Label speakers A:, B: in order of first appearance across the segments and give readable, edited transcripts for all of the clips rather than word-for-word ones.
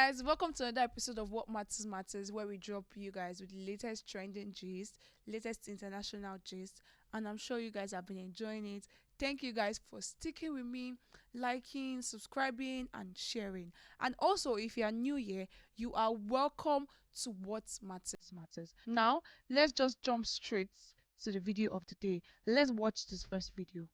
A: guys, welcome to another episode of What Matters Matters, where we drop you guys with the latest trending gist, latest international gist, and I'm sure you guys have been enjoying it. Thank you guys for sticking with me, liking, subscribing, and sharing. And also, if you are new here, you are welcome to What Matters Matters. Now, let's just jump straight to the video of the day. Let's watch this first video.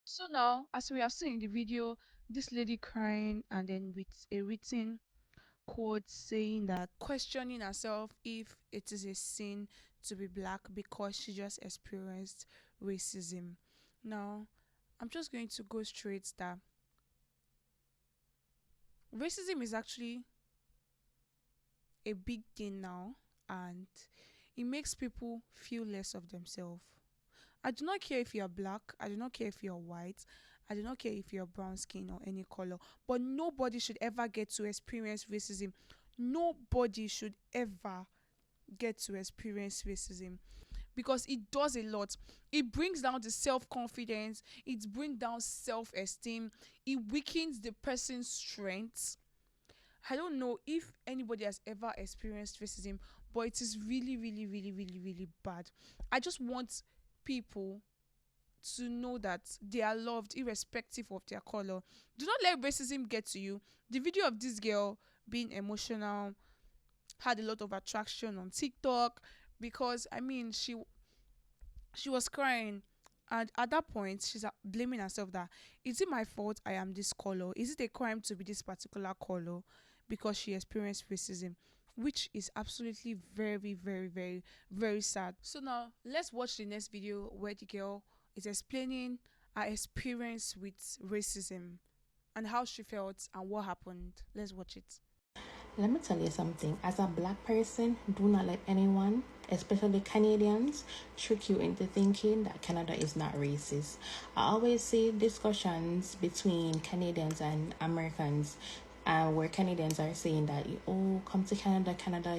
A: So now, as we have seen in the video, this lady crying and then with a written quote saying that questioning herself if it is a sin to be black because she just experienced racism. Now, I'm just going to go straight that racism is actually a big thing now, and it makes people feel less of themselves. I do not care if you're black, I do not care if you're white, I do not care if you're brown skin or any color, but nobody should ever get to experience racism. Nobody should ever get to experience racism because it does a lot. It brings down the self confidence, it brings down self esteem, it weakens the person's strength. I don't know if anybody has ever experienced racism, but it is really, really, really, really, really bad. I just want people to know that they are loved irrespective of their color. Do not let racism get to you. The video of this girl being emotional had a lot of attraction on TikTok because I mean she was crying, and at that point she's blaming herself that is it my fault I am this color? Is it a crime to be this particular color because she experienced racism? Which is absolutely very, very, very, very sad. So now let's watch the next video where the girl is explaining her experience with racism and how she felt and what happened. Let's watch it.
B: Let me tell you something. As a black person, do not let anyone, especially Canadians, trick you into thinking that Canada is not racist. I always see discussions between Canadians and Americans where Canadians are saying that, oh, come to Canada, Canada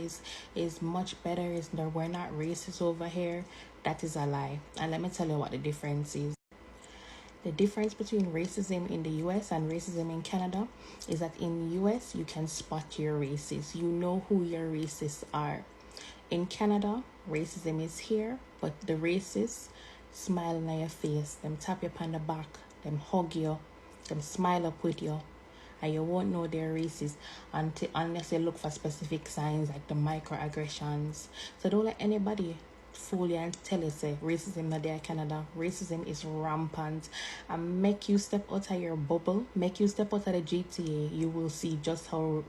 B: is much better, we're not racist over here. That is a lie. And let me tell you what the difference is. The difference between racism in the US and racism in Canada is that in the US you can spot your racists. You know who your racists are. In Canada, racism is here, but the racists smile on your face, them tap you on the back, them hug you, them smile up with you, and you won't know they're racist unless you look for specific signs like the microaggressions. So don't let anybody fool you and tell you say racism not there Canada. Racism is rampant, and make you step out of your bubble, make you step out of the GTA. You will see just how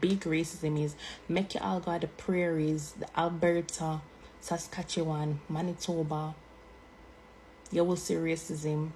B: big racism is. Make you all go to the prairies, the Alberta, Saskatchewan, Manitoba. You will see racism.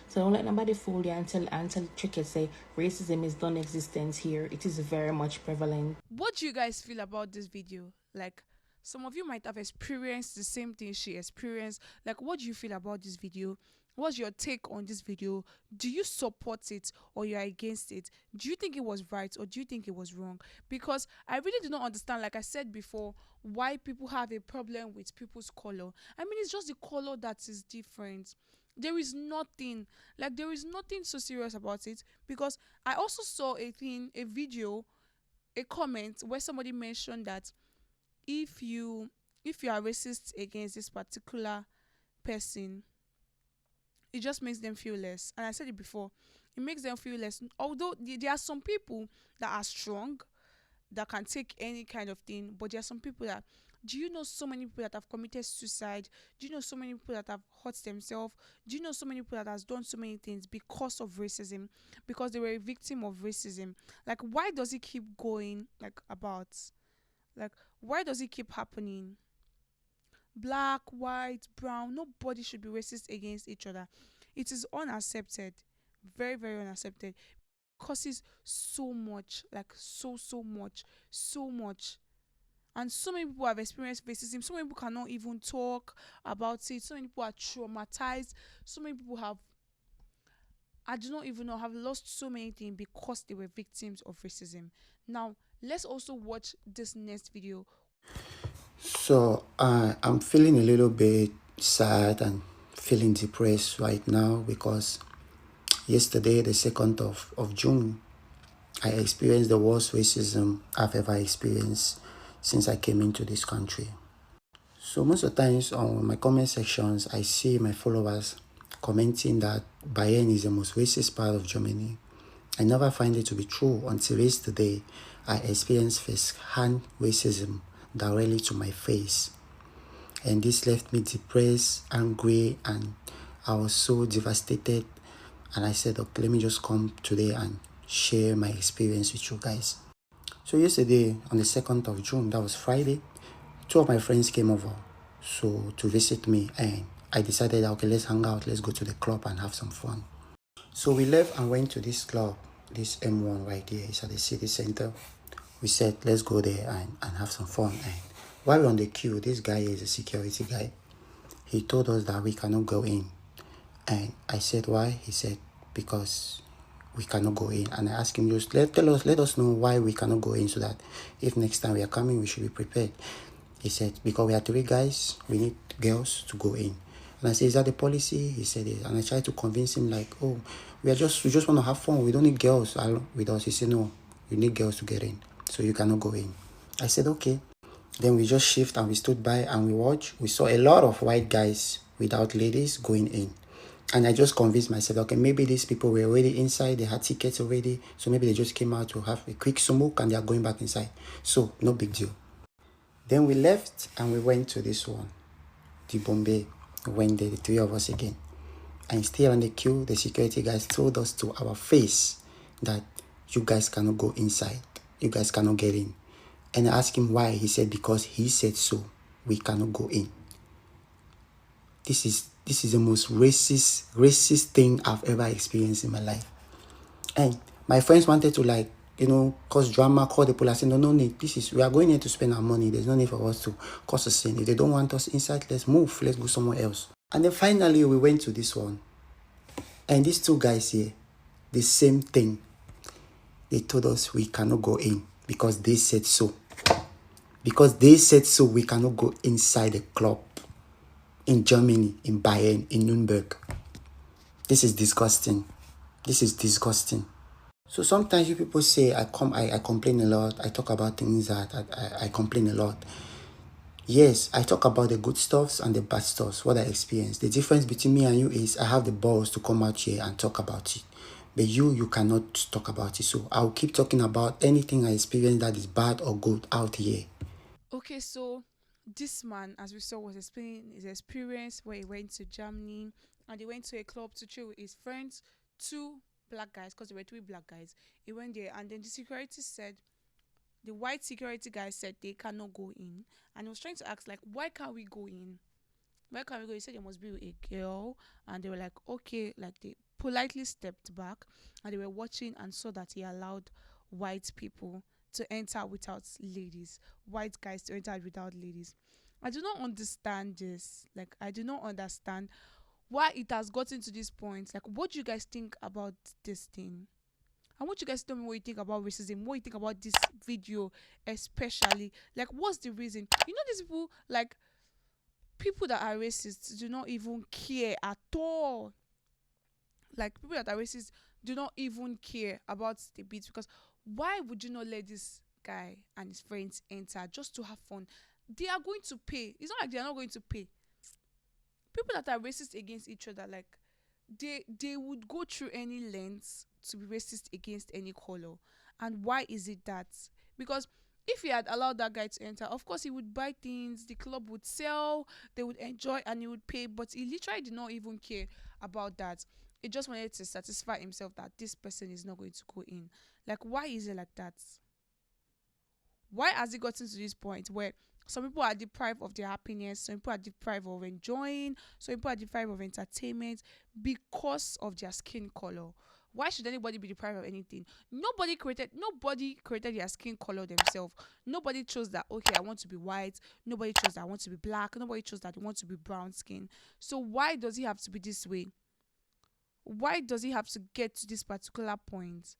B: So don't let nobody fool you until trick you say racism is non-existent here. It is very much prevalent.
A: What do you guys feel about this video? Like, some of you might have experienced the same thing she experienced. Like, what do you feel about this video? What's your take on this video? Do you support it or you're against it? Do you think it was right or do you think it was wrong? Because I really do not understand, like I said before, why people have a problem with people's color. I mean, it's just the color that is different. There is nothing, like, there is nothing so serious about it. Because I also saw a video, a comment where somebody mentioned that if you if you are racist against this particular person, it just makes them feel less. And I said it before, it makes them feel less. Although there are some people that are strong, that can take any kind of thing, but there are some people that, do you know so many people that have committed suicide? Do you know so many people that have hurt themselves? Do you know so many people that has done so many things because of racism, because they were a victim of racism? Like, why does it keep going like about? Like, why does it keep happening? Black, white, brown, nobody should be racist against each other. It is unaccepted. Very, very unaccepted. Causes so much, like so much, so much. And so many people have experienced racism. So many people cannot even talk about it. So many people are traumatized. So many people have, I do not even know, have lost so many things because they were victims of racism. Now, let's also watch this next video.
C: So I'm feeling a little bit sad and feeling depressed right now because yesterday, the 2nd of June, I experienced the worst racism I've ever experienced since I came into this country. So most of the times on my comment sections, I see my followers commenting that Bayern is the most racist part of Germany. I never find it to be true until yesterday I experienced first-hand racism directly to my face. And this left me depressed, angry, and I was so devastated. And I said, okay, let me just come today and share my experience with you guys. So yesterday, on the 2nd of June, that was Friday, 2 of my friends came over to visit me, and I decided, okay, let's hang out, let's go to the club and have some fun. So we left and went to this club, this M1 right here. It's at the city center. We said, let's go there and have some fun. And while we're on the queue, this guy is a security guy. He told us that we cannot go in. And I said, why? He said, because we cannot go in. And I asked him, just let us know why we cannot go in, so that if next time we are coming, we should be prepared. He said, because we are 3 guys, we need girls to go in. And I said, is that the policy? He said it. And I tried to convince him, like, oh, we just want to have fun. We don't need girls with us. He said, no, you need girls to get in, so you cannot go in. I said, okay. Then we just shift and we stood by and we watched. We saw a lot of white guys without ladies going in. And I just convinced myself, okay, maybe these people were already inside. They had tickets already. So maybe they just came out to have a quick smoke and they are going back inside. So no big deal. Then we left and we went to this one, the Bombay. We went there, the 3 of us again. And still on the queue, the security guys told us to our face that you guys cannot go inside. You guys cannot get in. And I asked him why. He said, because he said so. We cannot go in. This is the most racist thing I've ever experienced in my life. And my friends wanted to, cause drama, call the police. I said, no need. We are going here to spend our money. There's no need for us to cause a scene. If they don't want us inside, let's move. Let's go somewhere else. And then finally, we went to this one. And these 2 guys here, the same thing. They told us we cannot go in because they said so. Because they said so, we cannot go inside the club in Germany, in Bayern, in Nuremberg. This is disgusting. This is disgusting. So sometimes you people say I complain a lot. I talk about things that I complain a lot. Yes, I talk about the good stuffs and the bad stuffs, what I experienced. The difference between me and you is I have the balls to come out here and talk about it. But you cannot talk about it. So I'll keep talking about anything I experience that is bad or good out here.
A: Okay, so this man, as we saw, was explaining his experience where he went to Germany and he went to a club to chill with his friends, 2 black guys, because there were 3 black guys. He went there and then the white security guy said they cannot go in. And he was trying to ask, like, why can't we go in? Why can't we go? He said there must be a girl. And they were like, okay. Like, they politely stepped back and they were watching and saw that he allowed white people to enter without ladies, white guys to enter without ladies. I do not understand this. Like, I do not understand why it has gotten to this point. Like, what do you guys think about this thing? I want you guys to tell me what you think about racism, what you think about this video, especially. Like, what's the reason? You know, these people, like, people that are racist do not even care at all. Like, people that are racist do not even care about the beats, because why would you not let this guy and his friends enter just to have fun? They are going to pay. It's not like they are not going to pay. People that are racist against each other, like, they would go through any lengths to be racist against any color. And why is it that? Because if he had allowed that guy to enter, of course he would buy things, the club would sell, they would enjoy, and he would pay. But he literally did not even care about that. He just wanted to satisfy himself that this person is not going to go in. Like, why is it like that? Why has it gotten to this point where some people are deprived of their happiness, some people are deprived of enjoying, some people are deprived of entertainment because of their skin color? Why should anybody be deprived of anything? Nobody created their skin color themselves. Nobody chose that, okay, I want to be white. Nobody chose that I want to be black. Nobody chose that they want to be brown skin. So why does it have to be this way? Why does it have to get to this particular point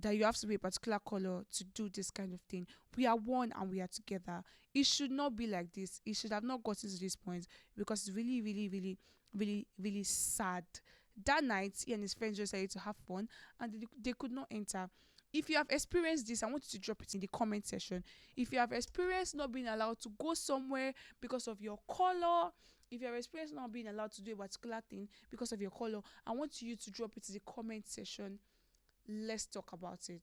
A: that you have to be a particular color to do this kind of thing? We are one and we are together. It should not be like this. It should have not gotten to this point, because it's really, really, really, really, really sad. That night, he and his friends just decided to have fun, and they could not enter. If you have experienced this, I want you to drop it in the comment section. If you have experienced not being allowed to go somewhere because of your color, if you have experienced not being allowed to do a particular thing because of your color, I want you to drop it in the comment section. Let's talk about it.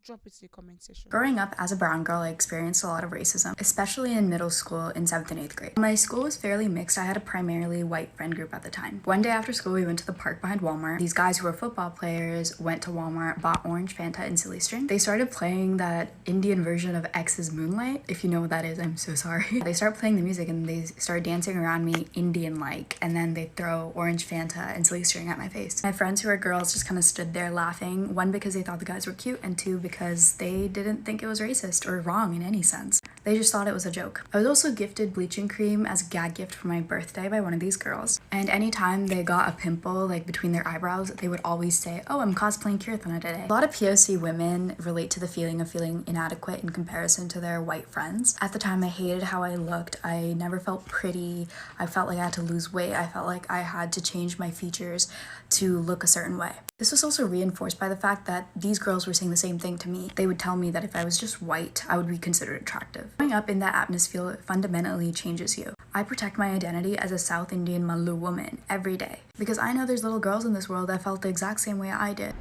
A: Drop it in the comment section.
D: Growing up as a brown girl, I experienced a lot of racism, especially in middle school in 7th and 8th grade. My school was fairly mixed. I had a primarily white friend group at the time. One day after school, we went to the park behind Walmart. These guys who were football players went to Walmart, bought orange Fanta and silly string. They started playing that Indian version of X's Moonlight. If you know what that is, I'm so sorry. They started playing the music and they started dancing around me Indian-like, and then they throw orange Fanta and silly string at my face. My friends who are girls just kind of stood there laughing, one because they thought the guys were cute, and two because they didn't think it was racist or wrong in any sense. They just thought it was a joke. I was also gifted bleaching cream as a gag gift for my birthday by one of these girls. And anytime they got a pimple like between their eyebrows, they would always say, "Oh, I'm cosplaying Kirthana today." A lot of POC women relate to the feeling of feeling inadequate in comparison to their white friends. At the time, I hated how I looked. I never felt pretty. I felt like I had to lose weight. I felt like I had to change my features to look a certain way. This was also reinforced by the fact that these girls were saying the same thing to me. They would tell me that if I was just white, I would be considered attractive. Growing up in that atmosphere fundamentally changes you. I protect my identity as a South Indian Mallu woman every day, because I know there's little girls in this world that felt the exact same way I did.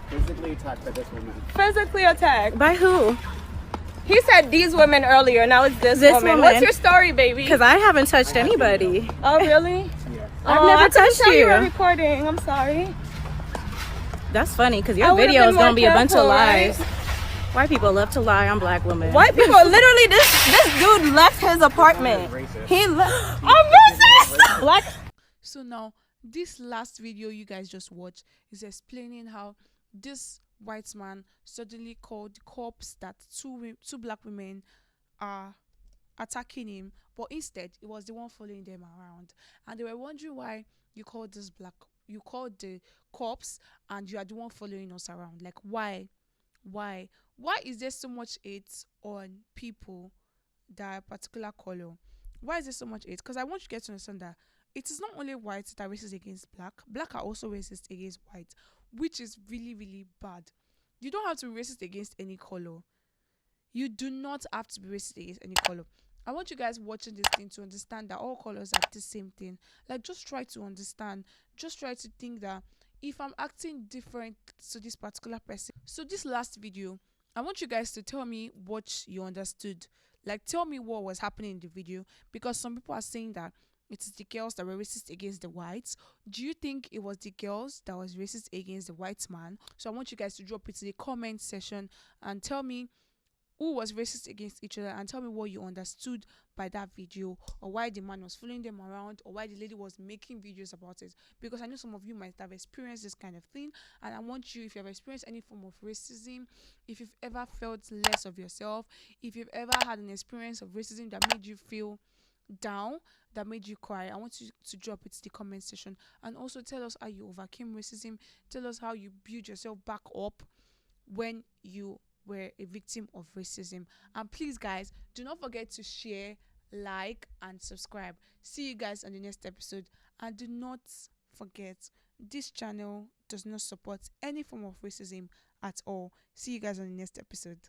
E: Physically attacked by this woman.
F: Physically attacked.
G: By who?
F: He said these women earlier, now it's this woman. What's your story, baby?
G: Because I haven't touched anybody.
F: Oh, really?
E: Yeah.
G: I've never
F: I couldn't
G: touched
F: tell you
G: you.
F: were recording. I'm sorry.
G: That's funny, because your
F: I would've
G: video
F: been
G: is going to
F: more
G: be a bunch of
F: careful, right?
G: lies. White people love to lie on black women.
F: White people, literally, this dude left his apartment. He left. I'm racist! Black.
A: So now, this last video you guys just watched is explaining how this white man suddenly called the cops that two black women are attacking him, but instead it was the one following them around, and they were wondering why you called the cops and you are the one following us around. Like, why is there so much hate on people that are a particular color? Why is there so much hate? Because I want you guys to understand that it is not only white that are racist against black are also racist against white, which is really, really bad. You don't have to be racist against any color. You do not have to be racist against any color. I want you guys watching this thing to understand that all colors are the same thing. Like, just try to understand. Just try to think that if I'm acting different to this particular person. So this last video, I want you guys to tell me what you understood. Like, tell me what was happening in the video, because some people are saying that it is the girls that were racist against the whites. Do you think it was the girls that was racist against the white man? So I want you guys to drop it in the comment section and tell me who was racist against each other, and tell me what you understood by that video, or why the man was following them around, or why the lady was making videos about it. Because I know some of you might have experienced this kind of thing, and I want you, if you have experienced any form of racism, if you've ever felt less of yourself, if you've ever had an experience of racism that made you feel down, that made you cry, I want you to drop it in the comment section. And also tell us how you overcame racism. Tell us how you build yourself back up when you were a victim of racism. And please, guys, do not forget to share, like, and subscribe. See you guys on the next episode. And do not forget, this channel does not support any form of racism at all. See you guys on the next episode.